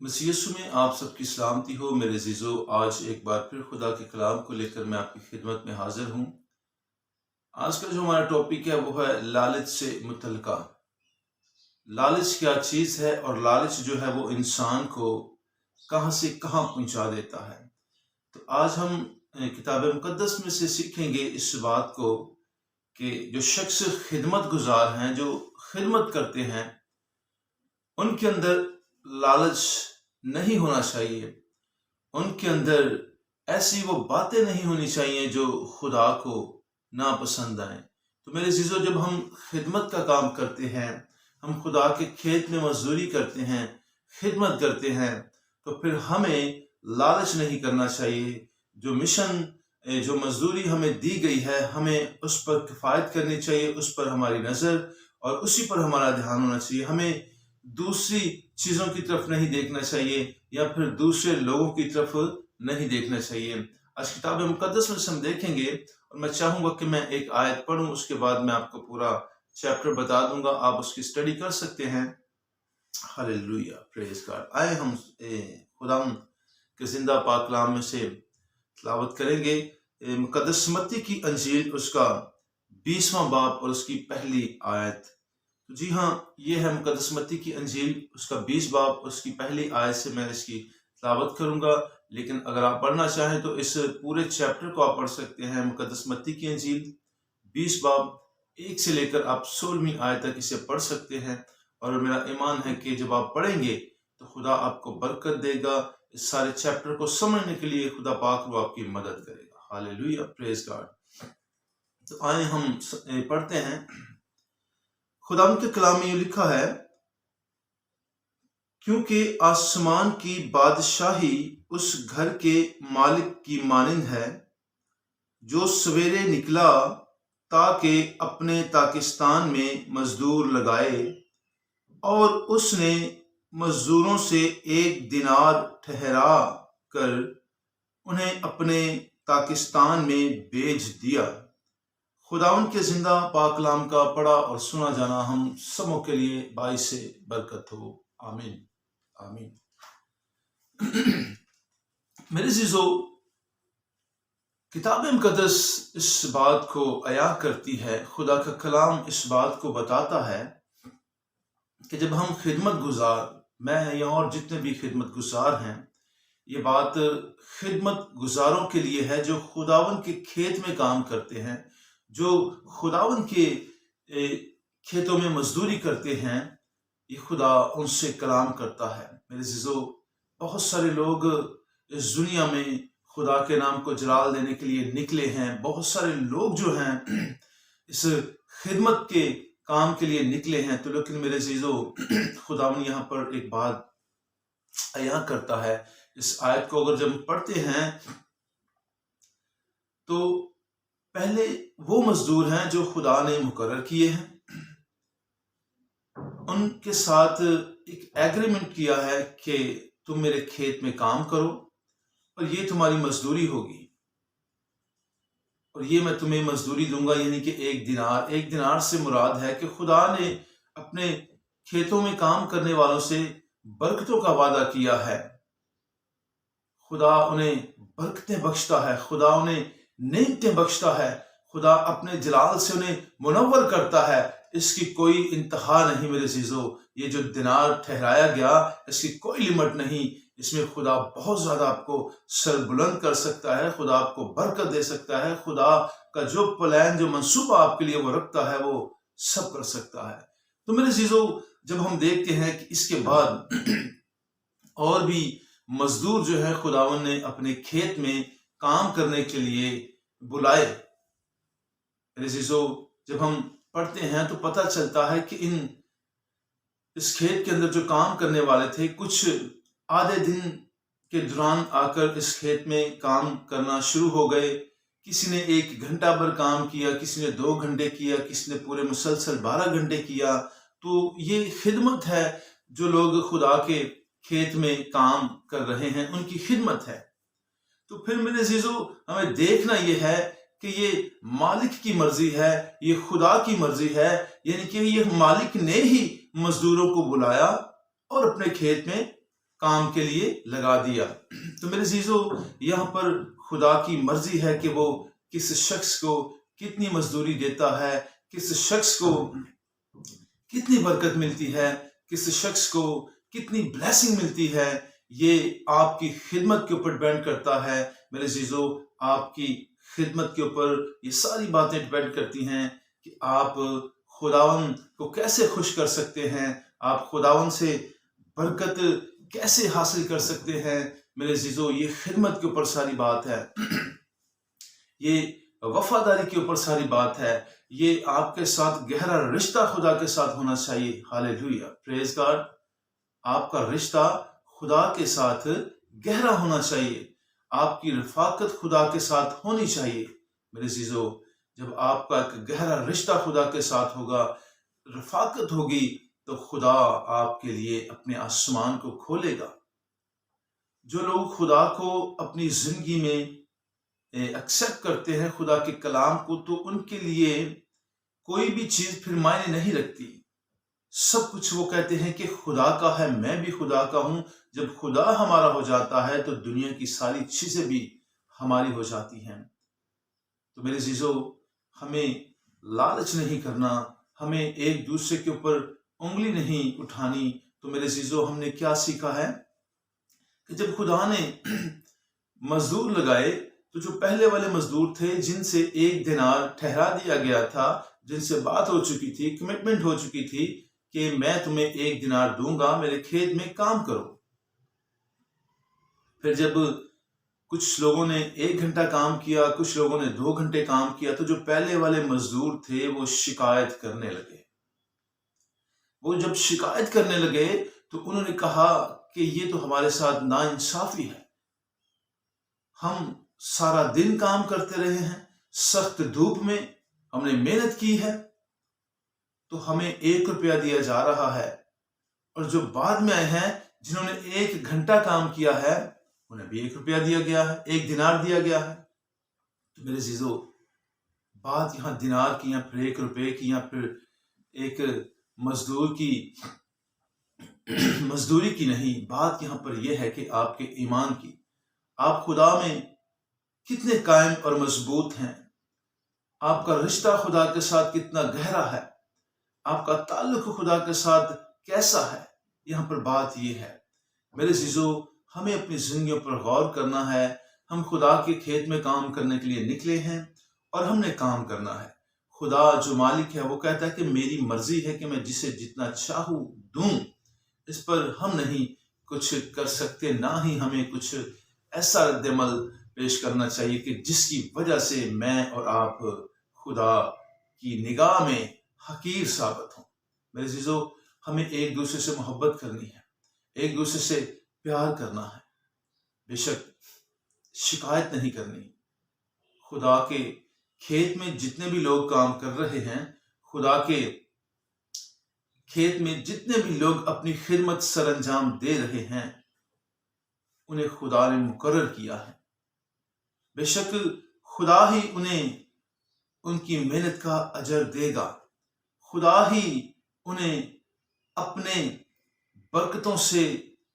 مسیح یسوع میں آپ سب کی سلامتی ہو میرے عزیزو۔ آج ایک بار پھر خدا کے کلام کو لے کر میں آپ کی خدمت میں حاضر ہوں۔ آج کا جو ہمارا ٹاپک ہے وہ ہے لالچ سے متعلقہ۔ لالچ کیا چیز ہے اور لالچ جو ہے وہ انسان کو کہاں سے کہاں پہنچا دیتا ہے۔ تو آج ہم کتاب مقدس میں سے سیکھیں گے اس بات کو کہ جو شخص خدمت گزار ہیں، جو خدمت کرتے ہیں، ان کے اندر لالچ نہیں ہونا چاہیے۔ ان کے اندر ایسی وہ باتیں نہیں ہونی چاہیے جو خدا کو ناپسند آئیں۔ تو میرے عزیزو، جب ہم خدمت کا کام کرتے ہیں، ہم خدا کے کھیت میں مزدوری کرتے ہیں، خدمت کرتے ہیں، تو پھر ہمیں لالچ نہیں کرنا چاہیے۔ جو مشن، جو مزدوری ہمیں دی گئی ہے، ہمیں اس پر کفایت کرنی چاہیے، اس پر ہماری نظر اور اسی پر ہمارا دھیان ہونا چاہیے۔ ہمیں دوسری چیزوں کی طرف نہیں دیکھنا چاہیے یا پھر دوسرے لوگوں کی طرف نہیں دیکھنا چاہیے۔ آج کتاب مقدس میں سے ہم دیکھیں گے، اور میں چاہوں گا کہ میں ایک آیت پڑھوں، اس کے بعد میں آپ کو پورا چیپٹر بتا دوں گا، آپ اس کی اسٹڈی کر سکتے ہیں۔ ہاللیلویہ، پریز گاڈ۔ آئے ہم خدا کے زندہ پاک کلام میں سے تلاوت کریں گے۔ مقدس متی کی انجیل، اس کا 20واں باب اور اس کی پہلی آیت۔ جی ہاں، یہ ہے مقدس متی کی انجیل، اس کا 20 باب، اس کی پہلی آیت سے میں اس کی تلاوت کروں گا۔ لیکن اگر آپ پڑھنا چاہیں تو اس پورے چیپٹر کو آپ پڑھ سکتے ہیں۔ مقدس متی کی انجیل 20 باب 1 سے لے کر آپ 16ویں آیت تک اسے پڑھ سکتے ہیں۔ اور میرا ایمان ہے کہ جب آپ پڑھیں گے تو خدا آپ کو برکت دے گا۔ اس سارے چیپٹر کو سمجھنے کے لیے خدا پاک وہ آپ کی مدد کرے گا۔ ہاللیلویہ، پریز گاڈ۔ تو آئیں ہم پڑھتے ہیں۔ خدا کے کلام میں یہ لکھا ہے، کیونکہ آسمان کی بادشاہی اس گھر کے مالک کی مانند ہے جو سویرے نکلا تاکہ اپنے تاکستان میں مزدور لگائے، اور اس نے مزدوروں سے 1 دینار ٹھہرا کر انہیں اپنے تاکستان میں بھیج دیا۔ خداوند کے زندہ پاک کلام کا پڑھا اور سنا جانا ہم سبوں کے لیے باعث برکت ہو۔ آمین، آمین۔ میرے عزیزو، کتاب مقدس اس بات کو عیاں کرتی ہے، خدا کا کلام اس بات کو بتاتا ہے کہ جب ہم خدمت گزار، میں یا اور جتنے بھی خدمت گزار ہیں، یہ بات خدمت گزاروں کے لیے ہے جو خداوند کے کھیت میں کام کرتے ہیں، جو خداوند کے کھیتوں میں مزدوری کرتے ہیں۔ یہ خدا ان سے کلام کرتا ہے۔ میرے عزیزو، بہت سارے لوگ اس دنیا میں خدا کے نام کو جلال دینے کے لیے نکلے ہیں۔ بہت سارے لوگ جو ہیں اس خدمت کے کام کے لیے نکلے ہیں، تو لیکن میرے عزیزو، خداوند یہاں پر ایک بات عیاں کرتا ہے۔ اس آیت کو اگر جب پڑھتے ہیں تو پہلے وہ مزدور ہیں جو خدا نے مقرر کیے ہیں، ان کے ساتھ ایک ایگریمنٹ کیا ہے کہ تم میرے کھیت میں کام کرو اور یہ تمہاری مزدوری ہوگی، اور یہ میں تمہیں مزدوری دوں گا، یعنی کہ 1 دینار۔ 1 دینار سے مراد ہے کہ خدا نے اپنے کھیتوں میں کام کرنے والوں سے برکتوں کا وعدہ کیا ہے۔ خدا انہیں برکتیں بخشتا ہے، خدا انہیں نعمتیں بخشتا ہے، خدا اپنے جلال سے انہیں منور کرتا ہے۔ اس کی کوئی انتہا نہیں میرے عزیزو۔ یہ جو دینار ٹھہرایا گیا، اس کی کوئی لمٹ نہیں۔ اس میں خدا بہت زیادہ آپ کو سر بلند کر سکتا ہے، خدا آپ کو برکت دے سکتا ہے۔ خدا کا جو پلان، جو منصوبہ آپ کے لیے وہ رکھتا ہے، وہ سب کر سکتا ہے۔ تو میرے عزیزو، جب ہم دیکھتے ہیں کہ اس کے بعد اور بھی مزدور جو ہے خداوند نے اپنے کھیت میں کام کرنے کے لیے بلائے۔ میرے عزیزو، جب ہم پڑھتے ہیں تو پتہ چلتا ہے کہ اس کھیت کے اندر جو کام کرنے والے تھے، کچھ آدھے دن کے دوران آ کر اس کھیت میں کام کرنا شروع ہو گئے۔ کسی نے 1 گھنٹہ بھر کام کیا، کسی نے 2 گھنٹے کیا، کسی نے پورے مسلسل 12 گھنٹے کیا۔ تو یہ خدمت ہے، جو لوگ خدا کے کھیت میں کام کر رہے ہیں، ان کی خدمت ہے۔ تو پھر میرے عزیزو، ہمیں دیکھنا یہ ہے کہ یہ مالک کی مرضی ہے، یہ خدا کی مرضی ہے، یعنی کہ یہ مالک نے ہی مزدوروں کو بلایا اور اپنے کھیت میں کام کے لیے لگا دیا۔ تو میرے عزیزو، یہاں پر خدا کی مرضی ہے کہ وہ کس شخص کو کتنی مزدوری دیتا ہے، کس شخص کو کتنی برکت ملتی ہے، کس شخص کو کتنی بلیسنگ ملتی ہے۔ یہ آپ کی خدمت کے اوپر ڈیپینڈ کرتا ہے میرے عزیزو، آپ کی خدمت کے اوپر یہ ساری باتیں ڈیپینڈ کرتی ہیں کہ آپ خداوند کو کیسے خوش کر سکتے ہیں، آپ خداوند سے برکت کیسے حاصل کر سکتے ہیں۔ میرے عزیزو، یہ خدمت کے اوپر ساری بات ہے، یہ وفاداری کے اوپر ساری بات ہے، یہ آپ کے ساتھ گہرا رشتہ خدا کے ساتھ ہونا چاہیے۔ ہاللیلویہ، پریز گاڈ۔ آپ کا رشتہ خدا کے ساتھ گہرا ہونا چاہیے، آپ کی رفاقت خدا کے ساتھ ہونی چاہیے۔ میرے عزیزو، جب آپ کا ایک گہرا رشتہ خدا کے ساتھ ہوگا، رفاقت ہوگی، تو خدا آپ کے لیے اپنے آسمان کو کھولے گا۔ جو لوگ خدا کو اپنی زندگی میں ایکسیپٹ کرتے ہیں، خدا کے کلام کو، تو ان کے لیے کوئی بھی چیز پھر معنی نہیں رکھتی۔ سب کچھ وہ کہتے ہیں کہ خدا کا ہے، میں بھی خدا کا ہوں۔ جب خدا ہمارا ہو جاتا ہے تو دنیا کی ساری چیزیں بھی ہماری ہو جاتی ہیں۔ تو میرے عزیزو، ہمیں لالچ نہیں کرنا، ہمیں ایک دوسرے کے اوپر انگلی نہیں اٹھانی۔ تو میرے عزیزو، ہم نے کیا سیکھا ہے کہ جب خدا نے مزدور لگائے، تو جو پہلے والے مزدور تھے، جن سے 1 دینار ٹھہرا دیا گیا تھا، جن سے بات ہو چکی تھی، کمٹمنٹ ہو چکی تھی کہ میں تمہیں 1 دینار دوں گا، میرے کھیت میں کام کرو۔ پھر جب کچھ لوگوں نے 1 گھنٹہ کام کیا، کچھ لوگوں نے 2 گھنٹے کام کیا، تو جو پہلے والے مزدور تھے وہ شکایت کرنے لگے۔ وہ جب شکایت کرنے لگے تو انہوں نے کہا کہ یہ تو ہمارے ساتھ ناانصافی ہے، ہم سارا دن کام کرتے رہے ہیں، سخت دھوپ میں ہم نے محنت کی ہے، تو ہمیں 1 روپیہ دیا جا رہا ہے، اور جو بعد میں آئے ہیں جنہوں نے 1 گھنٹہ کام کیا ہے، انہیں بھی 1 روپیہ دیا گیا ہے، 1 دینار دیا گیا ہے۔ تو میرے عزیزو، بات یہاں دینار کی یا پھر 1 روپے کی یا پھر ایک مزدور کی مزدوری کی نہیں، بات یہاں پر یہ ہے کہ آپ کے ایمان کی، آپ خدا میں کتنے قائم اور مضبوط ہیں، آپ کا رشتہ خدا کے ساتھ کتنا گہرا ہے، آپ کا تعلق خدا کے ساتھ کیسا ہے۔ یہاں پر بات یہ ہے میرے عزیزو، ہمیں اپنی زندگیوں پر غور کرنا ہے۔ ہم خدا کے کھیت میں کام کرنے کے لیے نکلے ہیں اور ہم نے کام کرنا ہے۔ خدا جو مالک ہے وہ کہتا ہے کہ میری مرضی ہے کہ میں جسے جتنا چاہوں دوں، اس پر ہم نہیں کچھ کر سکتے، نہ ہی ہمیں کچھ ایسا رد عمل پیش کرنا چاہیے کہ جس کی وجہ سے میں اور آپ خدا کی نگاہ میں حقیر ثابت ہوں۔ میرے عزیزو، ہمیں ایک دوسرے سے محبت کرنی ہے، ایک دوسرے سے پیار کرنا ہے، بے شک شکایت نہیں کرنی۔ خدا کے کھیت میں جتنے بھی لوگ کام کر رہے ہیں، خدا کے کھیت میں جتنے بھی لوگ اپنی خدمت سر انجام دے رہے ہیں، انہیں خدا نے مقرر کیا ہے۔ بے شک خدا ہی انہیں ان کی محنت کا اجر دے گا، خدا ہی انہیں اپنے برکتوں سے،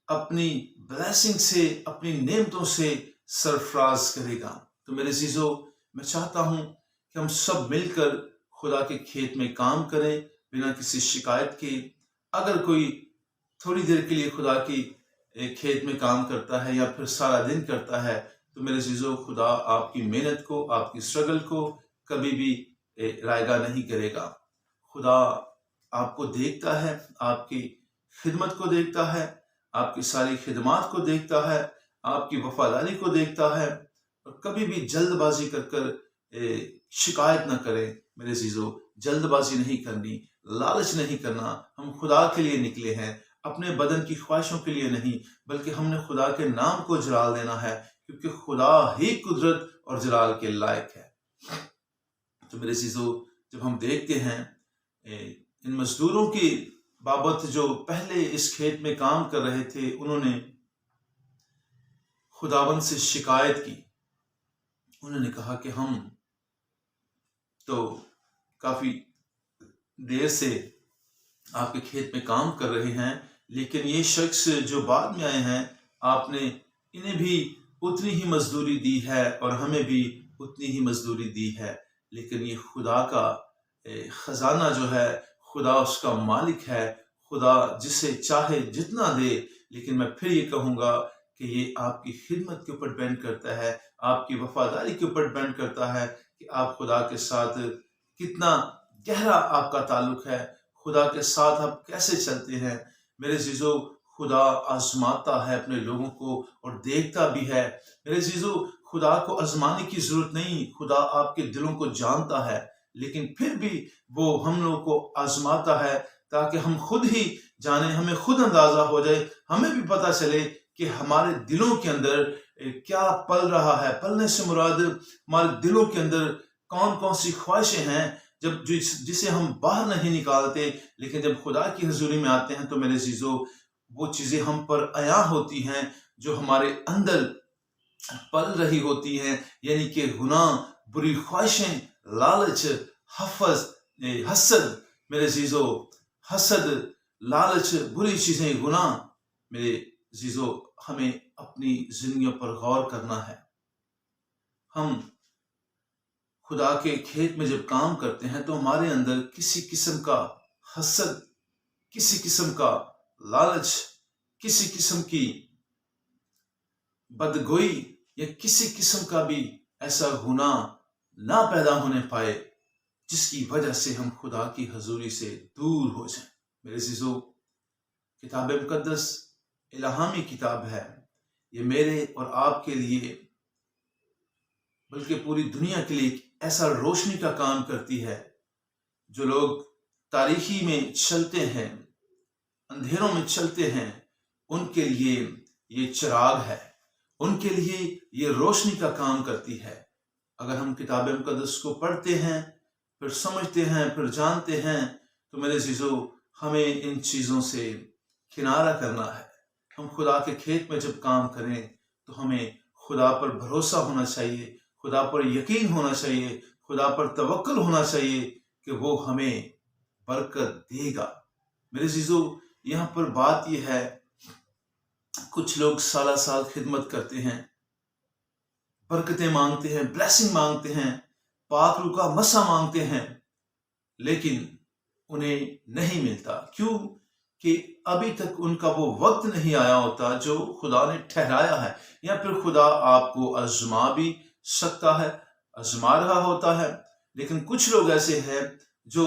اپنی بلیسنگ سے، اپنی نعمتوں سے سرفراز کرے گا۔ تو میرے عزیزو، میں چاہتا ہوں کہ ہم سب مل کر خدا کے کھیت میں کام کریں بنا کسی شکایت کے۔ اگر کوئی تھوڑی دیر کے لیے خدا کی کھیت میں کام کرتا ہے یا پھر سارا دن کرتا ہے، تو میرے عزیزو، خدا آپ کی محنت کو، آپ کی سٹرگل کو کبھی بھی رائگاں نہیں کرے گا۔ خدا آپ کو دیکھتا ہے، آپ کی خدمت کو دیکھتا ہے، آپ کی ساری خدمات کو دیکھتا ہے، آپ کی وفاداری کو دیکھتا ہے، اور کبھی بھی جلد بازی کر شکایت نہ کریں۔ میرے عزیزو، جلد بازی نہیں کرنی، لالچ نہیں کرنا۔ ہم خدا کے لیے نکلے ہیں، اپنے بدن کی خواہشوں کے لیے نہیں، بلکہ ہم نے خدا کے نام کو جلال دینا ہے، کیونکہ خدا ہی قدرت اور جلال کے لائق ہے۔ تو میرے عزیزو، جب ہم دیکھتے ہیں ان مزدوروں کی بابت جو پہلے اس کھیت میں کام کر رہے تھے، انہوں نے خداوند سے شکایت کی۔ انہوں نے کہا کہ ہم تو کافی دیر سے آپ کے کھیت میں کام کر رہے ہیں، لیکن یہ شخص جو بعد میں آئے ہیں آپ نے انہیں بھی اتنی ہی مزدوری دی ہے اور ہمیں بھی اتنی ہی مزدوری دی ہے، لیکن یہ خدا کا خزانہ جو ہے، خدا اس کا مالک ہے، خدا جسے چاہے جتنا دے۔ لیکن میں پھر یہ کہوں گا کہ یہ آپ کی خدمت کے اوپر ڈیپینڈ کرتا ہے، آپ کی وفاداری کے اوپر ڈیپینڈ کرتا ہے کہ آپ خدا کے ساتھ کتنا گہرا آپ کا تعلق ہے، خدا کے ساتھ آپ کیسے چلتے ہیں۔ میرے عزیزو، خدا آزماتا ہے اپنے لوگوں کو اور دیکھتا بھی ہے۔ میرے عزیزو، خدا کو آزمانے کی ضرورت نہیں، خدا آپ کے دلوں کو جانتا ہے، لیکن پھر بھی وہ ہم لوگوں کو آزماتا ہے تاکہ ہم خود ہی جانیں، ہمیں خود اندازہ ہو جائے، ہمیں بھی پتہ چلے کہ ہمارے دلوں کے اندر کیا پل رہا ہے۔ پلنے سے مراد ہمارے دلوں کے اندر کون کون سی خواہشیں ہیں جسے ہم باہر نہیں نکالتے، لیکن جب خدا کی حضوری میں آتے ہیں تو میرے عزیزو وہ چیزیں ہم پر عیاں ہوتی ہیں جو ہمارے اندر پل رہی ہوتی ہیں، یعنی کہ گناہ، بری خواہشیں، لالچ، حسد۔ میرے عزیزو، حسد، لالچ، بری چیزیں، گناہ۔ میرے عزیزو، ہمیں اپنی زندگیوں پر غور کرنا ہے۔ ہم خدا کے کھیت میں جب کام کرتے ہیں تو ہمارے اندر کسی قسم کا حسد، کسی قسم کا لالچ، کسی قسم کی بدگوئی یا کسی قسم کا بھی ایسا گناہ نہ پیدا ہونے پائے جس کی وجہ سے ہم خدا کی حضوری سے دور ہو جائیں۔ میرے عزیزو، کتاب مقدس الہامی کتاب ہے، یہ میرے اور آپ کے لیے بلکہ پوری دنیا کے لیے ایک ایسا روشنی کا کام کرتی ہے۔ جو لوگ تاریکی میں چلتے ہیں، اندھیروں میں چلتے ہیں، ان کے لیے یہ چراغ ہے، ان کے لیے یہ روشنی کا کام کرتی ہے۔ اگر ہم کتاب مقدس کو پڑھتے ہیں، پھر سمجھتے ہیں، پھر جانتے ہیں، تو میرے عزیزو ہمیں ان چیزوں سے کنارہ کرنا ہے۔ ہم خدا کے کھیت میں جب کام کریں تو ہمیں خدا پر بھروسہ ہونا چاہیے، خدا پر یقین ہونا چاہیے، خدا پر توکل ہونا چاہیے کہ وہ ہمیں برکت دے گا۔ میرے عزیزو، یہاں پر بات یہ ہے، کچھ لوگ سالہ سال خدمت کرتے ہیں، برکتیں مانگتے ہیں، بلیسنگ مانگتے ہیں، پاک روح کا مسا مانگتے ہیں، لیکن انہیں نہیں ملتا۔ کیوں؟ کہ ابھی تک ان کا وہ وقت نہیں آیا ہوتا جو خدا نے ٹھہرایا ہے، یا پھر خدا آپ کو آزما بھی سکتا ہے، آزما رہا ہوتا ہے۔ لیکن کچھ لوگ ایسے ہیں جو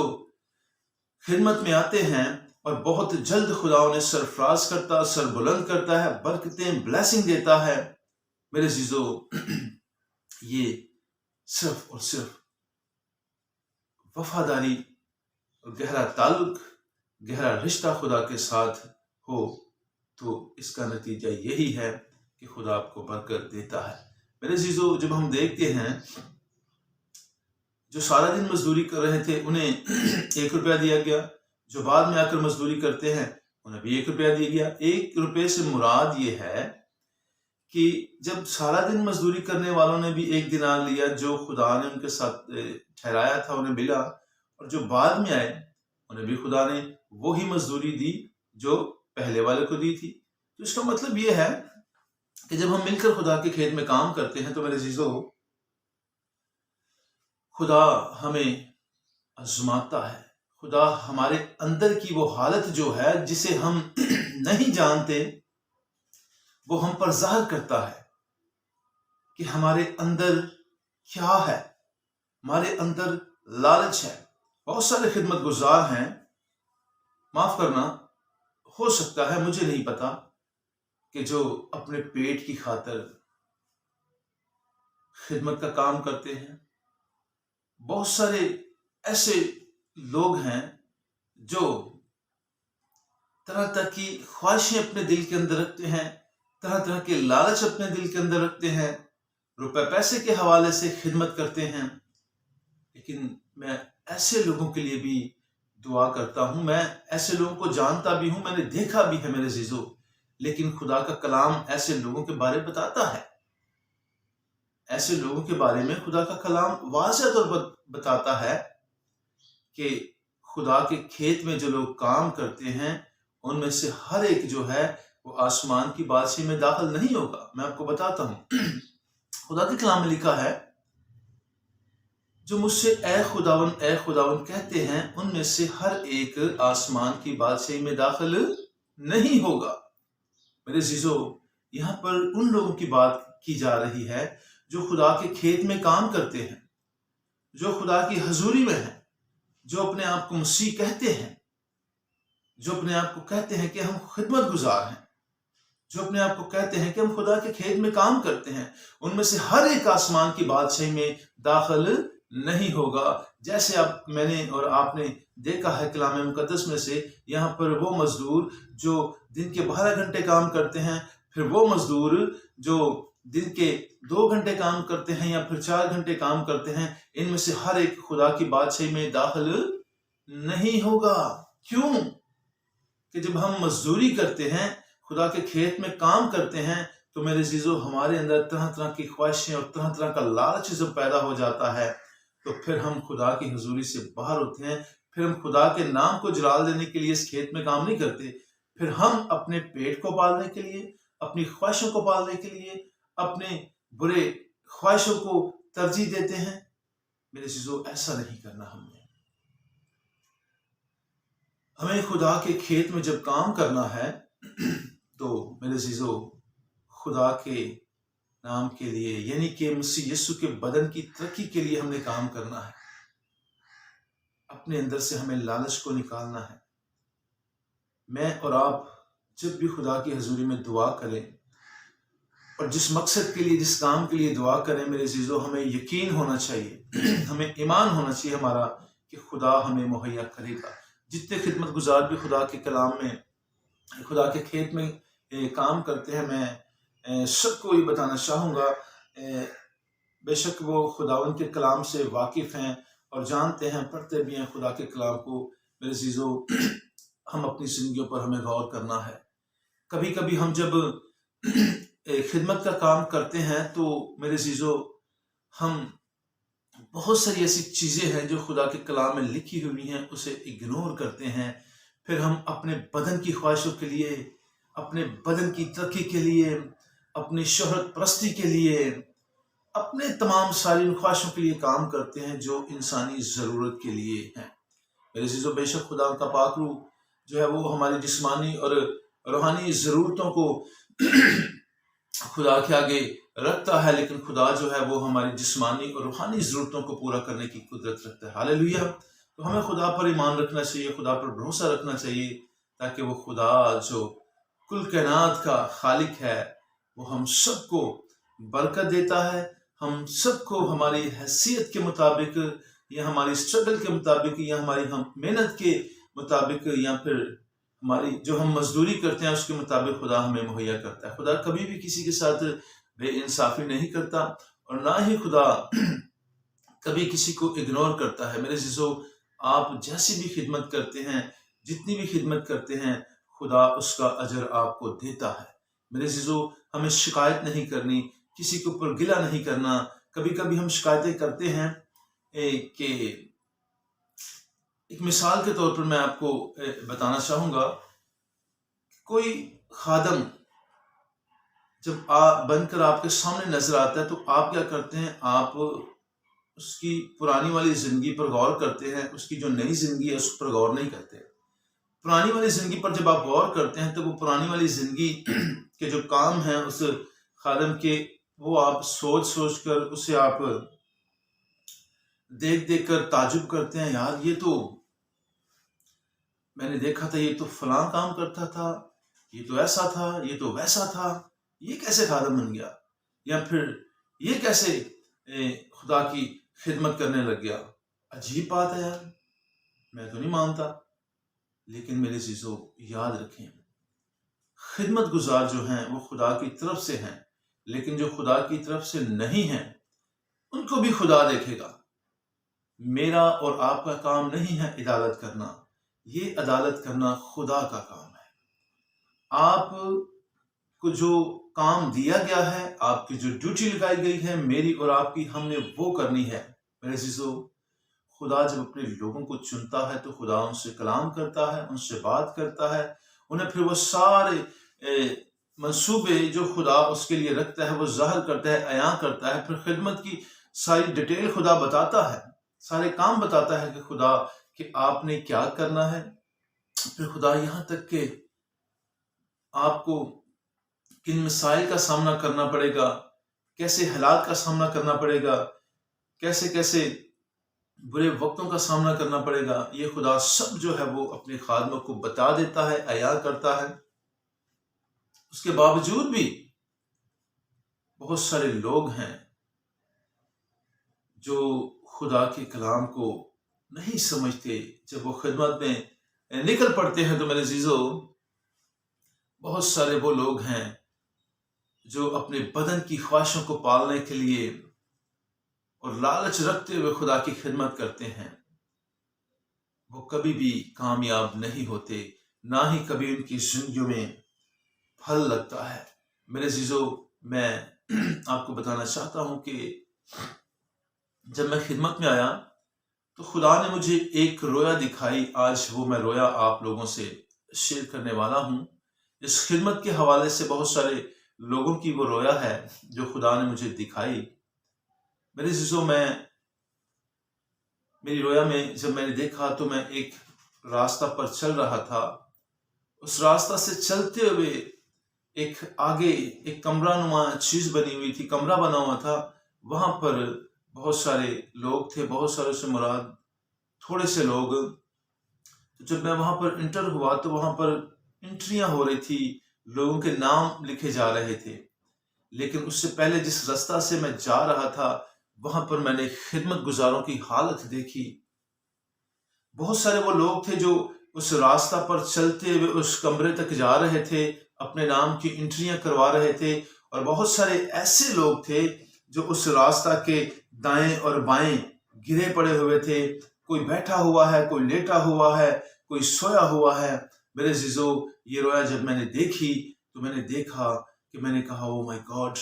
خدمت میں آتے ہیں اور بہت جلد خدا انہیں سرفراز کرتا، سر بلند کرتا ہے، برکتیں، بلیسنگ دیتا ہے۔ میرے عزیزو، یہ صرف اور صرف وفاداری اور گہرا تعلق، گہرا رشتہ خدا کے ساتھ ہو تو اس کا نتیجہ یہی ہے کہ خدا آپ کو برکت دیتا ہے۔ میرے عزیزو، جب ہم دیکھتے ہیں جو سارا دن مزدوری کر رہے تھے انہیں 1 روپیہ دیا گیا، جو بعد میں آ کر مزدوری کرتے ہیں انہیں بھی 1 روپیہ دیا گیا۔ 1 روپے سے مراد یہ ہے کہ جب سارا دن مزدوری کرنے والوں نے بھی 1 دینار لیا جو خدا نے ان کے ساتھ ٹھہرایا تھا، انہیں ملا، اور جو بعد میں آئے انہیں بھی خدا نے وہی مزدوری دی جو پہلے والے کو دی تھی۔ تو اس کا مطلب یہ ہے کہ جب ہم مل کر خدا کے کھیت میں کام کرتے ہیں تو میرے عزیزو، خدا ہمیں آزماتا ہے، خدا ہمارے اندر کی وہ حالت جو ہے جسے ہم نہیں جانتے وہ ہم پر ظاہر کرتا ہے کہ ہمارے اندر کیا ہے۔ ہمارے اندر لالچ ہے۔ بہت سارے خدمت گزار ہیں، معاف کرنا، ہو سکتا ہے، مجھے نہیں پتا، کہ جو اپنے پیٹ کی خاطر خدمت کا کام کرتے ہیں۔ بہت سارے ایسے لوگ ہیں جو طرح طرح کی خواہشیں اپنے دل کے اندر رکھتے ہیں، طرح طرح کے لالچ اپنے دل کے اندر رکھتے ہیں، روپے پیسے کے حوالے سے خدمت کرتے ہیں۔ لیکن میں ایسے لوگوں کے لیے بھی دعا کرتا ہوں، میں ایسے لوگوں کو جانتا بھی ہوں، میں نے دیکھا بھی ہے میرے عزیزو، لیکن خدا کا کلام ایسے لوگوں کے بارے بتاتا ہے، ایسے لوگوں کے بارے میں خدا کا کلام واضح طور پر بتاتا ہے کہ خدا کے کھیت میں جو لوگ کام کرتے ہیں ان میں سے ہر ایک جو ہے وہ آسمان کی بادشاہی میں داخل نہیں ہوگا۔ میں آپ کو بتاتا ہوں، خدا کے کلام میں لکھا ہے، جو مجھ سے اے خداون کہتے ہیں ان میں سے ہر ایک آسمان کی بادشاہی میں داخل نہیں ہوگا۔ میرے عزیزو، یہاں پر ان لوگوں کی بات کی جا رہی ہے جو خدا کے کھیت میں کام کرتے ہیں، جو خدا کی حضوری میں ہیں، جو اپنے آپ کو مسیح کہتے ہیں، جو اپنے آپ کو کہتے ہیں کہ ہم خدمت گزار ہیں، جو اپنے آپ کو کہتے ہیں کہ ہم خدا کے کھیت میں کام کرتے ہیں، ان میں سے ہر ایک آسمان کی بادشاہی میں داخل نہیں ہوگا۔ جیسے اب میں نے اور آپ نے دیکھا ہے کلام مقدس میں سے، یہاں پر وہ مزدور جو دن کے 12 گھنٹے کام کرتے ہیں، پھر وہ مزدور جو دن کے 2 گھنٹے کام کرتے ہیں یا پھر 4 گھنٹے کام کرتے ہیں، ان میں سے ہر ایک خدا کی بادشاہی میں داخل نہیں ہوگا۔ کیوں؟ کہ جب ہم مزدوری کرتے ہیں، خدا کے کھیت میں کام کرتے ہیں، تو میرے عزیزو ہمارے اندر طرح طرح کی خواہشیں اور طرح طرح کا لالچ جب پیدا ہو جاتا ہے، تو پھر ہم خدا کی حضوری سے باہر ہوتے ہیں۔ پھر ہم خدا کے نام کو جلال دینے کے لیے اس کھیت میں کام نہیں کرتے، پھر ہم اپنے پیٹ کو پالنے کے لیے، اپنی خواہشوں کو پالنے کے لیے، اپنے برے خواہشوں کو ترجیح دیتے ہیں۔ میرے عزیزو، ایسا نہیں کرنا ہمیں خدا کے کھیت میں جب کام کرنا ہے تو میرے عزیزو خدا کے نام کے لیے، یعنی کہ مسیح یسوع کے بدن کی ترقی کے لیے ہم نے کام کرنا ہے۔ اپنے اندر سے ہمیں لالچ کو نکالنا ہے۔ میں اور آپ جب بھی خدا کی حضوری میں دعا کریں اور جس مقصد کے لیے، جس کام کے لیے دعا کریں، میرے عزیزو ہمیں یقین ہونا چاہیے، ہمیں ایمان ہونا چاہیے ہمارا کہ خدا ہمیں مہیا کرے گا۔ جتنے خدمت گزار بھی خدا کے کلام میں، خدا کے کھیت میں کام کرتے ہیں، میں سب کو یہ بتانا چاہوں گا، بے شک وہ خداوند کے کلام سے واقف ہیں اور جانتے ہیں، پڑھتے بھی ہیں خدا کے کلام کو۔ میرے عزیزو، ہم اپنی زندگیوں پر ہمیں غور کرنا ہے۔ کبھی کبھی ہم جب خدمت کا کام کرتے ہیں تو میرے عزیزو ہم بہت ساری ایسی چیزیں ہیں جو خدا کے کلام میں لکھی ہوئی ہیں، اسے اگنور کرتے ہیں۔ پھر ہم اپنے بدن کی خواہشوں کے لیے، اپنے بدن کی ترقی کے لیے، اپنی شہرت پرستی کے لیے، اپنے تمام ساری خواہشوں کے لیے کام کرتے ہیں جو انسانی ضرورت کے لیے ہیں۔ میرے عزیزو، بے شک خدا کا پاک روح جو ہے وہ ہماری جسمانی اور روحانی ضرورتوں کو خدا کے آگے رکھتا ہے، لیکن خدا جو ہے وہ ہماری جسمانی اور روحانی ضرورتوں کو پورا کرنے کی قدرت رکھتا ہے۔ ہاللیلویہ! تو ہمیں خدا پر ایمان رکھنا چاہیے، خدا پر بھروسہ رکھنا چاہیے، تاکہ وہ خدا جو کل کائنات کا خالق ہے وہ ہم سب کو برکت دیتا ہے، ہم سب کو ہماری حیثیت کے مطابق یا ہماری اسٹرگل کے مطابق یا ہماری محنت کے مطابق یا پھر ہماری جو ہم مزدوری کرتے ہیں اس کے مطابق خدا ہمیں مہیا کرتا ہے۔ خدا کبھی بھی کسی کے ساتھ بے انصافی نہیں کرتا اور نہ ہی خدا کبھی کسی کو اگنور کرتا ہے۔ میرے عزیزو، آپ جیسی بھی خدمت کرتے ہیں، جتنی بھی خدمت کرتے ہیں، خدا اس کا اجر آپ کو دیتا ہے۔ میرے عزیزو، ہمیں شکایت نہیں کرنی، کسی کے اوپر گلہ نہیں کرنا۔ کبھی کبھی ہم شکایتیں کرتے ہیں کہ ایک مثال کے طور پر میں آپ کو بتانا چاہوں گا، کوئی خادم جب بن کر آپ کے سامنے نظر آتا ہے تو آپ کیا کرتے ہیں؟ آپ اس کی پرانی والی زندگی پر غور کرتے ہیں، اس کی جو نئی زندگی ہے اس پر غور نہیں کرتے۔ پرانی والی زندگی پر جب آپ غور کرتے ہیں تو وہ پرانی والی زندگی کے جو کام ہیں اس خادم کے، وہ آپ سوچ سوچ کر اسے آپ دیکھ دیکھ کر تعجب کرتے ہیں، یار یہ تو میں نے دیکھا تھا، یہ تو فلاں کام کرتا تھا، یہ تو ایسا تھا، یہ تو ویسا تھا، یہ کیسے خادم بن گیا؟ یا پھر یہ کیسے خدا کی خدمت کرنے لگ گیا؟ عجیب بات ہے یار، میں تو نہیں مانتا۔ لیکن میرے عزیزو، یاد رکھیں، خدمت گزار جو ہیں وہ خدا کی طرف سے ہیں، لیکن جو خدا کی طرف سے نہیں ہیں ان کو بھی خدا دیکھے گا۔ میرا اور آپ کا کام نہیں ہے عدالت کرنا، یہ عدالت کرنا خدا کا کام ہے۔ آپ کو جو کام دیا گیا ہے، آپ کی جو ڈیوٹی لگائی گئی ہے، میری اور آپ کی، ہم نے وہ کرنی ہے۔ میرے عزیزو، خدا جب اپنے لوگوں کو چنتا ہے تو خدا ان سے کلام کرتا ہے، ان سے بات کرتا ہے، انہیں پھر وہ سارے منصوبے جو خدا اس کے لیے رکھتا ہے وہ ظاہر کرتا ہے، عیاں کرتا ہے. پھر خدمت کی ساری ڈیٹیل خدا بتاتا ہے، سارے کام بتاتا ہے کہ خدا کہ آپ نے کیا کرنا ہے. پھر خدا یہاں تک کہ آپ کو کن مسائل کا سامنا کرنا پڑے گا، کیسے حالات کا سامنا کرنا پڑے گا، کیسے کیسے برے وقتوں کا سامنا کرنا پڑے گا، یہ خدا سب جو ہے وہ اپنے خادموں کو بتا دیتا ہے، عیاں کرتا ہے. اس کے باوجود بھی بہت سارے لوگ ہیں جو خدا کے کلام کو نہیں سمجھتے. جب وہ خدمت میں نکل پڑتے ہیں تو میرے عزیزو، بہت سارے وہ لوگ ہیں جو اپنے بدن کی خواہشوں کو پالنے کے لیے اور لالچ رکھتے ہوئے خدا کی خدمت کرتے ہیں. وہ کبھی بھی کامیاب نہیں ہوتے، نہ ہی کبھی ان کی زندگیوں میں پھل لگتا ہے. میرے عزیزو، میں آپ کو بتانا چاہتا ہوں کہ جب میں خدمت میں آیا تو خدا نے مجھے ایک رویا دکھائی. آج وہ میں رویا آپ لوگوں سے شیئر کرنے والا ہوں. اس خدمت کے حوالے سے بہت سارے لوگوں کی وہ رویا ہے جو خدا نے مجھے دکھائی. میرے عزیزو، میری رویا میں جب میں نے دیکھا تو میں ایک راستہ پر چل رہا تھا. اس راستہ سے چلتے ہوئے ایک آگے ایک کمرہ نما چیز بنی ہوئی تھی، کمرہ بنا ہوا تھا. وہاں پر بہت سارے لوگ تھے، بہت سارے سے مراد تھوڑے سے لوگ. تو جب میں وہاں پر انٹر ہوا تو وہاں پر انٹریاں ہو رہی تھی، لوگوں کے نام لکھے جا رہے تھے. لیکن اس سے پہلے جس راستہ سے میں جا رہا تھا وہاں پر میں نے خدمت گزاروں کی حالت دیکھی. بہت سارے وہ لوگ تھے جو اس راستہ پر چلتے ہوئے اس کمرے تک جا رہے تھے، اپنے نام کی انٹریاں کروا رہے تھے. اور بہت سارے ایسے لوگ تھے جو اس راستہ کے دائیں اور بائیں گرے پڑے ہوئے تھے. کوئی بیٹھا ہوا ہے، کوئی لیٹا ہوا ہے، کوئی سویا ہوا ہے. میرے عزیزو، یہ رویا جب میں نے دیکھی تو میں نے دیکھا کہ میں نے کہا او مائی گاڈ،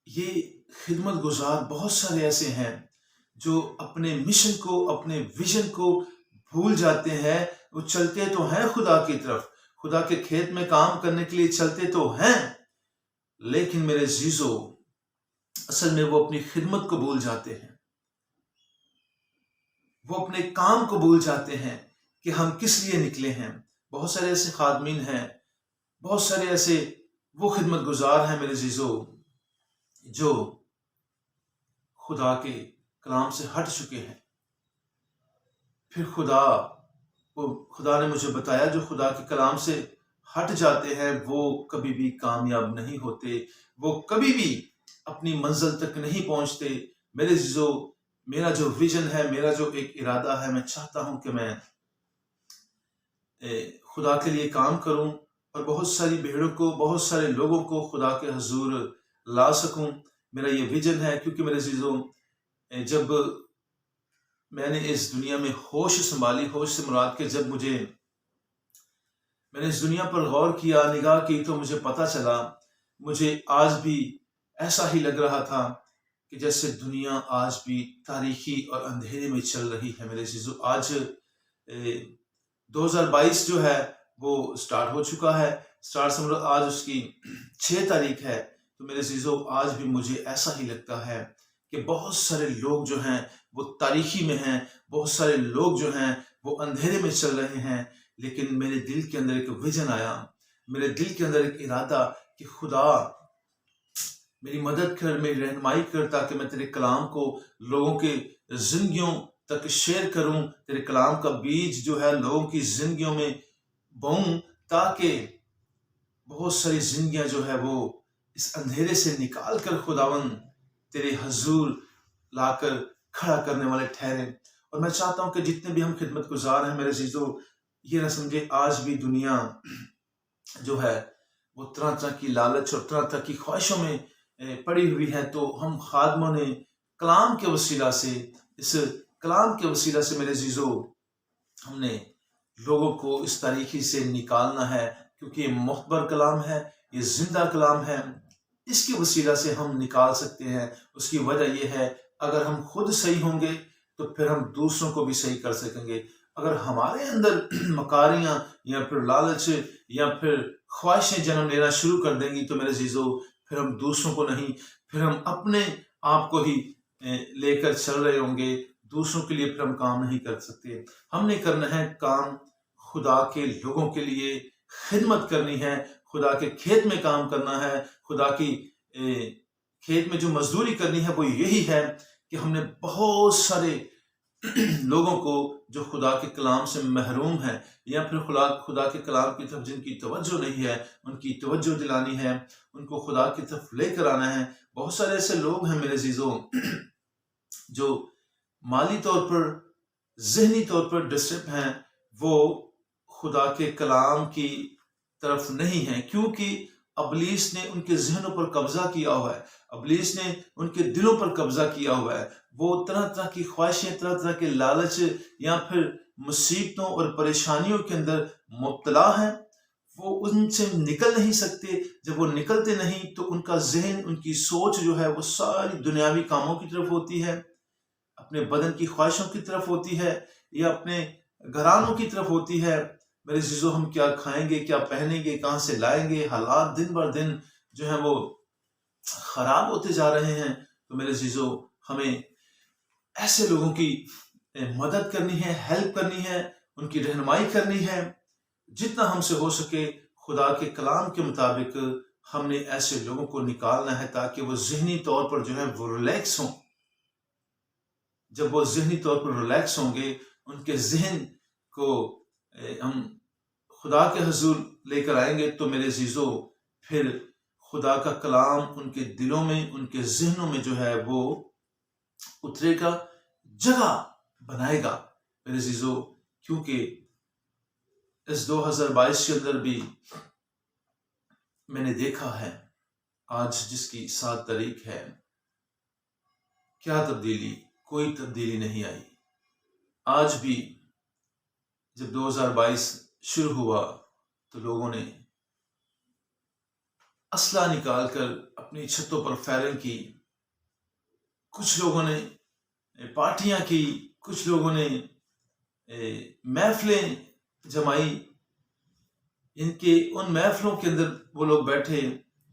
یہ خدمت گزار بہت سارے ایسے ہیں جو اپنے مشن کو، اپنے ویژن کو بھول جاتے ہیں. وہ چلتے تو ہیں خدا کی طرف، خدا کے کھیت میں کام کرنے کے لیے چلتے تو ہیں، لیکن میرے عزیزو اصل میں وہ اپنی خدمت کو بھول جاتے ہیں. وہ اپنے کام کو بھول جاتے ہیں کہ ہم کس لیے نکلے ہیں. بہت سارے ایسے خادمین ہیں، بہت سارے ایسے وہ خدمت گزار ہیں میرے عزیزو جو خدا کے کلام سے ہٹ چکے ہیں. پھر خدا نے مجھے بتایا جو خدا کے کلام سے ہٹ جاتے ہیں وہ کبھی بھی کامیاب نہیں ہوتے، وہ کبھی بھی اپنی منزل تک نہیں پہنچتے. میرے عزیزو، میرا جو ویژن ہے، میرا جو ایک ارادہ ہے، میں چاہتا ہوں کہ میں خدا کے لیے کام کروں اور بہت ساری بھیڑوں کو، بہت سارے لوگوں کو خدا کے حضور لا سکوں. میرا یہ ویژن ہے. کیونکہ میرے عزیزو، جب میں نے اس دنیا میں ہوش سنبھالی، ہوش سے مراد کہ جب میں نے اس دنیا پر غور کیا، نگاہ کی، تو مجھے پتا چلا، مجھے آج بھی ایسا ہی لگ رہا تھا کہ جیسے دنیا آج بھی تاریکی اور اندھیرے میں چل رہی ہے. میرے عزیزو، آج 2022 جو ہے وہ سٹارٹ ہو چکا ہے. سٹارٹ سے مراد آج اس کی 6 تاریخ ہے. تو میرے عزیزو، آج بھی مجھے ایسا ہی لگتا ہے کہ بہت سارے لوگ جو ہیں وہ تاریکی میں ہیں، بہت سارے لوگ جو ہیں وہ اندھیرے میں چل رہے ہیں. لیکن میرے دل کے اندر ایک ویژن آیا، میرے دل کے اندر ایک ارادہ کہ خدا میری مدد کر، میری رہنمائی کر، تاکہ میں تیرے کلام کو لوگوں کے زندگیوں تک شیئر کروں، تیرے کلام کا بیج جو ہے لوگوں کی زندگیوں میں بوؤں، تاکہ بہت ساری زندگیاں جو ہے وہ اس اندھیرے سے نکال کر خداوند تیرے حضور لا کر کھڑا کرنے والے ٹھہرے. اور میں چاہتا ہوں کہ جتنے بھی ہم خدمت گزار ہیں میرے عزیزو، یہ نہ سمجھے آج بھی دنیا جو ہے وہ طرح طرح کی لالچ اور طرح طرح کی خواہشوں میں پڑی ہوئی ہے. تو ہم خادموں نے کلام کے وسیلہ سے، اس کلام کے وسیلہ سے میرے عزیزو، ہم نے لوگوں کو اس تاریکی سے نکالنا ہے. کیونکہ یہ معتبر کلام ہے، یہ زندہ کلام ہے، اس کے وسیلہ سے ہم نکال سکتے ہیں. اس کی وجہ یہ ہے، اگر ہم خود صحیح ہوں گے تو پھر ہم دوسروں کو بھی صحیح کر سکیں گے. اگر ہمارے اندر مکاریاں یا پھر لالچ یا پھر خواہشیں جنم لینا شروع کر دیں گی تو میرے عزیزو پھر ہم دوسروں کو نہیں، پھر ہم اپنے آپ کو ہی لے کر چل رہے ہوں گے، دوسروں کے لیے پھر ہم کام نہیں کر سکتے۔ ہم نے کرنا ہے کام خدا کے لوگوں کے لیے، خدمت کرنی ہے، خدا کے کھیت میں کام کرنا ہے، خدا کی کھیت میں جو مزدوری کرنی ہے وہ یہی ہے کہ ہم نے بہت سارے لوگوں کو جو خدا کے کلام سے محروم ہیں یا پھر خدا کے کلام کی طرف جن کی توجہ نہیں ہے ان کی توجہ دلانی ہے، ان کو خدا کی طرف لے کر آنا ہے۔ بہت سارے ایسے لوگ ہیں میرے عزیزوں جو مالی طور پر، ذہنی طور پر ڈسٹرب ہیں، وہ خدا کے کلام کی طرف نہیں ہیں، کیونکہ ابلیس نے ان کے ذہنوں پر قبضہ کیا ہوا ہے، ابلیس نے ان کے دلوں پر قبضہ کیا ہوا ہے۔ وہ طرح طرح کی خواہشیں، طرح طرح کے لالچ یا پھر مصیبتوں اور پریشانیوں کے اندر مبتلا ہیں، وہ ان سے نکل نہیں سکتے۔ جب وہ نکلتے نہیں تو ان کا ذہن، ان کی سوچ جو ہے وہ ساری دنیاوی کاموں کی طرف ہوتی ہے، اپنے بدن کی خواہشوں کی طرف ہوتی ہے یا اپنے گھرانوں کی طرف ہوتی ہے۔ میرے عزیزو ہم کیا کھائیں گے، کیا پہنیں گے، کہاں سے لائیں گے، حالات دن بر دن جو ہیں وہ خراب ہوتے جا رہے ہیں۔ تو میرے عزیزو ہمیں ایسے لوگوں کی مدد کرنی ہے، ہیلپ کرنی ہے، ان کی رہنمائی کرنی ہے، جتنا ہم سے ہو سکے خدا کے کلام کے مطابق ہم نے ایسے لوگوں کو نکالنا ہے تاکہ وہ ذہنی طور پر جو ہے وہ ریلیکس ہوں۔ جب وہ ذہنی طور پر ریلیکس ہوں گے، ان کے ذہن کو ہم خدا کے حضور لے کر آئیں گے تو میرے عزیزو پھر خدا کا کلام ان کے دلوں میں، ان کے ذہنوں میں جو ہے وہ اترے گا، جگہ بنائے گا میرے عزیزو۔ کیونکہ اس 2022 کے اندر بھی میں نے دیکھا ہے، آج جس کی 7 تاریخ ہے، کیا تبدیلی؟ کوئی تبدیلی نہیں آئی۔ آج بھی جب 2022 شروع ہوا تو لوگوں نے اسلحہ نکال کر اپنی چھتوں پر فائرنگ کی، کچھ لوگوں نے پارٹیاں کی، کچھ لوگوں نے محفلیں جمائی۔ ان محفلوں کے اندر وہ لوگ بیٹھے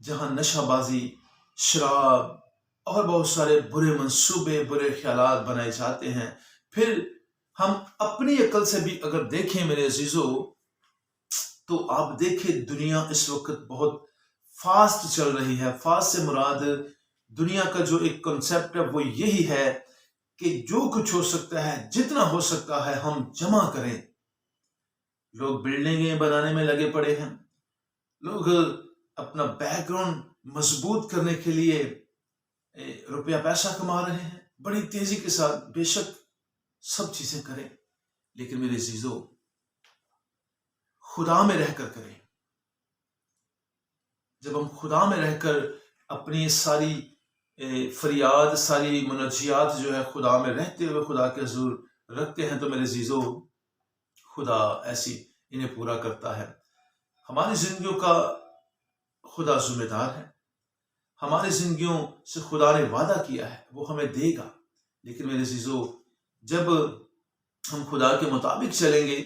جہاں نشہ بازی، شراب اور بہت سارے برے منصوبے، برے خیالات بنائے جاتے ہیں۔ پھر ہم اپنی عقل سے بھی اگر دیکھیں میرے عزیزو تو آپ دیکھیں دنیا اس وقت بہت فاسٹ چل رہی ہے۔ فاسٹ سے مراد دنیا کا جو ایک کنسیپٹ ہے وہ یہی ہے کہ جو کچھ ہو سکتا ہے، جتنا ہو سکتا ہے ہم جمع کریں۔ لوگ بلڈنگیں بنانے میں لگے پڑے ہیں، لوگ اپنا بیک گراؤنڈ مضبوط کرنے کے لیے روپیہ پیسہ کما رہے ہیں بڑی تیزی کے ساتھ۔ بے شک سب چیزیں کریں، لیکن میرے عزیزو خدا میں رہ کر کریں۔ جب ہم خدا میں رہ کر اپنی ساری فریاد، ساری منجیات جو ہے خدا میں رہتے ہوئے خدا کے حضور رکھتے ہیں تو میرے عزیزو خدا ایسی انہیں پورا کرتا ہے۔ ہماری زندگیوں کا خدا ذمہ دار ہے، ہماری زندگیوں سے خدا نے وعدہ کیا ہے وہ ہمیں دے گا، لیکن میرے عزیزو جب ہم خدا کے مطابق چلیں گے،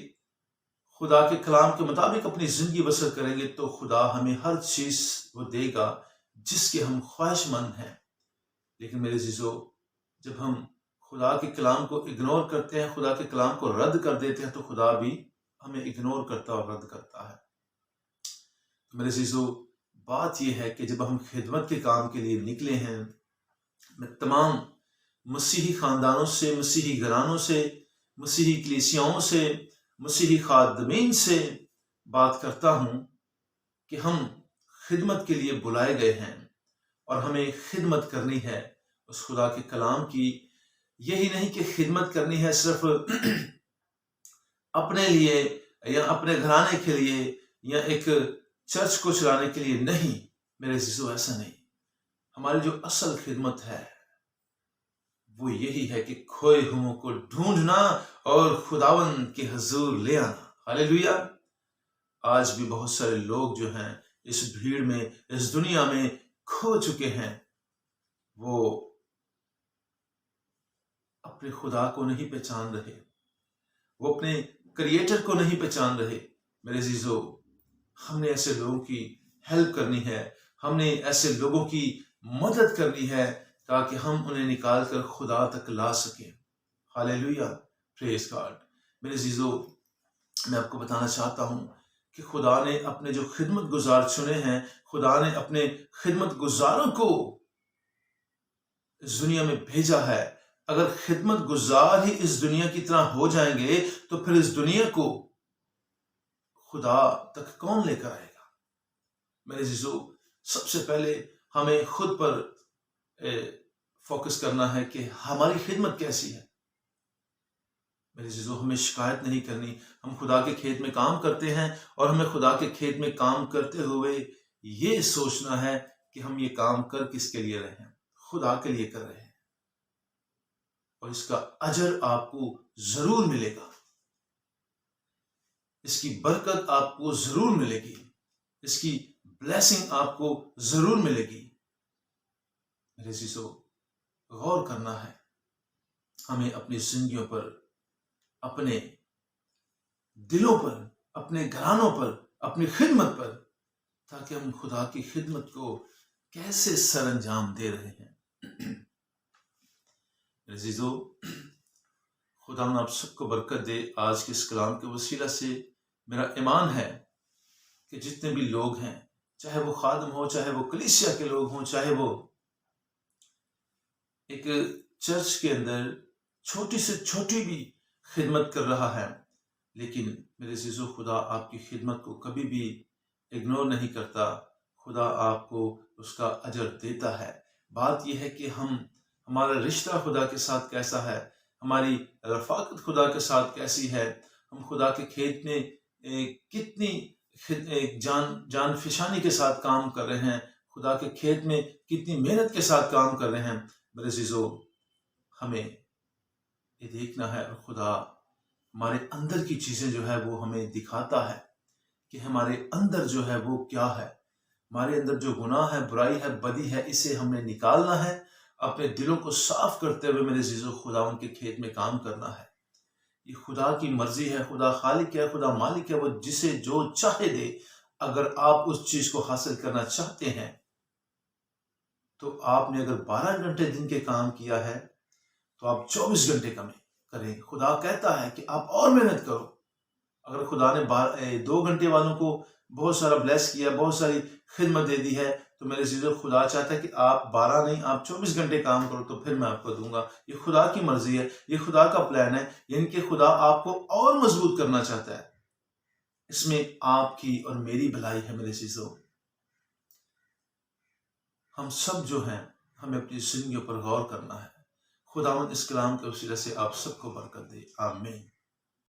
خدا کے کلام کے مطابق اپنی زندگی بسر کریں گے تو خدا ہمیں ہر چیز وہ دے گا جس کے ہم خواہش مند ہیں۔ لیکن میرے عزیزو جب ہم خدا کے کلام کو اگنور کرتے ہیں، خدا کے کلام کو رد کر دیتے ہیں تو خدا بھی ہمیں اگنور کرتا اور رد کرتا ہے۔ تو میرے عزیزو بات یہ ہے کہ جب ہم خدمت کے کام کے لیے نکلے ہیں، میں تمام مسیحی خاندانوں سے، مسیحی گھرانوں سے، مسیحی کلیسیاؤں سے، مسیحی خادمین سے بات کرتا ہوں کہ ہم خدمت کے لیے بلائے گئے ہیں اور ہمیں خدمت کرنی ہے اس خدا کے کلام کی۔ یہی نہیں کہ خدمت کرنی ہے صرف اپنے لیے یا اپنے گھرانے کے لیے یا ایک چرچ کو چلانے کے لیے، نہیں میرے عزیزو ایسا نہیں۔ ہماری جو اصل خدمت ہے وہ یہی ہے کہ کھوئے ہوئوں کو ڈھونڈنا اور خداوند کے حضور لے آنا۔ ہاللیلویا۔ آج بھی بہت سارے لوگ جو ہیں اس بھیڑ میں، اس دنیا میں کھو چکے ہیں، وہ اپنے خدا کو نہیں پہچان رہے، وہ اپنے کریٹر کو نہیں پہچان رہے۔ میرے عزیزو، ہم نے ایسے لوگوں کی ہیلپ کرنی ہے، ہم نے ایسے لوگوں کی مدد کرنی ہے تاکہ ہم انہیں نکال کر خدا تک لا سکیں۔ ہاللیلویہ، پریز گاڈ۔ میرے عزیزو، میں آپ کو بتانا چاہتا ہوں کہ خدا نے اپنے جو خدمت گزار چنے ہیں، خدا نے اپنے خدمت گزاروں کو اس دنیا میں بھیجا ہے۔ اگر خدمت گزار ہی اس دنیا کی طرح ہو جائیں گے تو پھر اس دنیا کو خدا تک کون لے کر آئے گا؟ میرے عزیزو، سب سے پہلے ہمیں خود پر فوکس کرنا ہے کہ ہماری خدمت کیسی ہے۔ میرے عزیزو، ہمیں شکایت نہیں کرنی۔ ہم خدا کے کھیت میں کام کرتے ہیں اور ہمیں خدا کے کھیت میں کام کرتے ہوئے یہ سوچنا ہے کہ ہم یہ کام کر کس کے لیے رہے ہیں؟ خدا کے لیے کر رہے ہیں، اور اس کا اجر آپ کو ضرور ملے گا، اس کی برکت آپ کو ضرور ملے گی، اس کی بلیسنگ آپ کو ضرور ملے گی۔ میرے عزیزو، غور کرنا ہے ہمیں اپنی زندگیوں پر، اپنے دلوں پر، اپنے گھرانوں پر، اپنی خدمت پر، تاکہ ہم خدا کی خدمت کو کیسے سر انجام دے رہے ہیں۔ عزیزو، خدا آپ سب کو برکت دے۔ آج کے اس کلام کے وسیلہ سے میرا ایمان ہے کہ جتنے بھی لوگ ہیں، چاہے وہ خادم ہو، چاہے وہ کلیسیا کے لوگ ہوں، چاہے وہ ایک چرچ کے اندر چھوٹی سے چھوٹی بھی خدمت کر رہا ہے، لیکن میرے عزیزو، خدا آپ کی خدمت کو کبھی بھی اگنور نہیں کرتا۔ خدا آپ کو اس کا اجر دیتا ہے۔ بات یہ ہے کہ ہمارا رشتہ خدا کے ساتھ کیسا ہے، ہماری رفاقت خدا کے ساتھ کیسی ہے، ہم خدا کے کھیت میں کتنی جان فشانی کے ساتھ کام کر رہے ہیں، خدا کے کھیت میں کتنی محنت کے ساتھ کام کر رہے ہیں۔ میرے عزیزو، ہمیں یہ دیکھنا ہے، اور خدا ہمارے اندر کی چیزیں جو ہے وہ ہمیں دکھاتا ہے کہ ہمارے اندر جو ہے وہ کیا ہے۔ ہمارے اندر جو گناہ ہے، برائی ہے، بدی ہے، اسے ہم نے نکالنا ہے۔ اپنے دلوں کو صاف کرتے ہوئے میرے عزیزو، خدا ان کے کھیت میں کام کرنا ہے۔ یہ خدا کی مرضی ہے، خدا خالق ہے، خدا مالک ہے، وہ جسے جو چاہے دے۔ اگر آپ اس چیز کو حاصل کرنا چاہتے ہیں تو آپ نے اگر 12 گھنٹے دن کے کام کیا ہے تو آپ 24 گھنٹے کریں۔ خدا کہتا ہے کہ آپ اور محنت کرو۔ اگر خدا نے 2 گھنٹے والوں کو بہت سارا بلیس کیا، بہت ساری خدمت دے دی ہے، تو میرے عزیزو، خدا چاہتا ہے کہ آپ 12 نہیں، آپ 24 گھنٹے کام کرو، تو پھر میں آپ کو دوں گا۔ یہ خدا کی مرضی ہے، یہ خدا کا پلان ہے، یعنی کہ خدا آپ کو اور مضبوط کرنا چاہتا ہے۔ اس میں آپ کی اور میری بھلائی ہے۔ میرے عزیزو، ہم سب جو ہیں، ہمیں اپنی زندگیوں پر غور کرنا ہے۔ خداوند اس کلام کے وسیلے سے آپ سب کو برکت دے، آمین۔